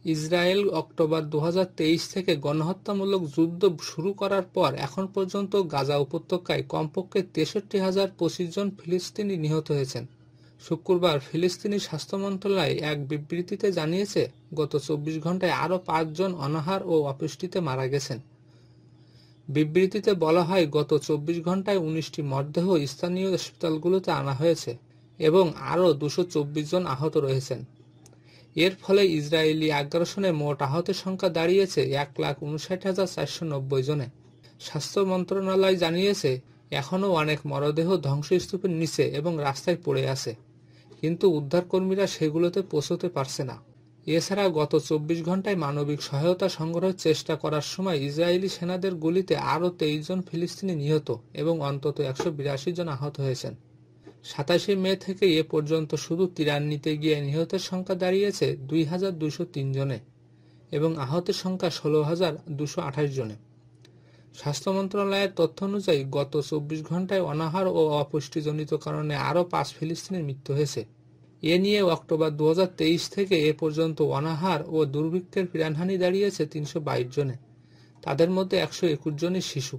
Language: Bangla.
ইসরায়েল অক্টোবর 2023 থেকে গণহত্যামূলক যুদ্ধ শুরু করার পর এখন পর্যন্ত গাজা উপত্যকায় কমপক্ষে 63,025 জন ফিলিস্তিনি নিহত হয়েছেন। শুক্রবার ফিলিস্তিনি স্বাস্থ্য মন্ত্রণালয় এক বিবৃতিতে জানিয়েছে, গত 24 ঘন্টায় আরও 5 জন অনাহার ও অপুষ্টিতে মারা গেছেন। বিবৃতিতে বলা হয়, গত 24 ঘন্টায় 19টি মরদেহ স্থানীয় হাসপাতালগুলোতে আনা হয়েছে এবং আরও 224 জন আহত রয়েছেন। এর ফলে ইসরায়েলি আগ্রাসনে মোট আহতের সংখ্যা দাঁড়িয়েছে 1,59,490 জনে। স্বাস্থ্য মন্ত্রণালয় জানিয়েছে, এখনও অনেক মরদেহ ধ্বংসস্তূপের নিচে এবং রাস্তায় পড়ে আছে, কিন্তু উদ্ধারকর্মীরা সেগুলোতে পৌঁছতে পারছে না। এছাড়া গত 24 ঘন্টায় মানবিক সহায়তা সংগ্রহের চেষ্টা করার সময় ইসরায়েলি সেনাদের গুলিতে আরও 23 জন ফিলিস্তিনি নিহত এবং অন্তত 182 জন আহত হয়েছেন। 27 মে থেকে এ পর্যন্ত শুধু ত্রাণ নিতে গিয়ে নিহতের সংখ্যা দাঁড়িয়েছে 2,203 জনে এবং আহতের সংখ্যা 16,228 জনে। স্বাস্থ্য মন্ত্রণালয়ের তথ্য অনুযায়ী গত 24 ঘন্টায় অনাহার ও অপুষ্টিজনিত কারণে আরও 5 ফিলিস্তিনির মৃত্যু হয়েছে। এ নিয়ে অক্টোবর 2023 থেকে এ পর্যন্ত অনাহার ও দুর্ভিক্ষের প্রাণহানি দাঁড়িয়েছে 322 জনে, তাদের মধ্যে 121 জনই শিশু।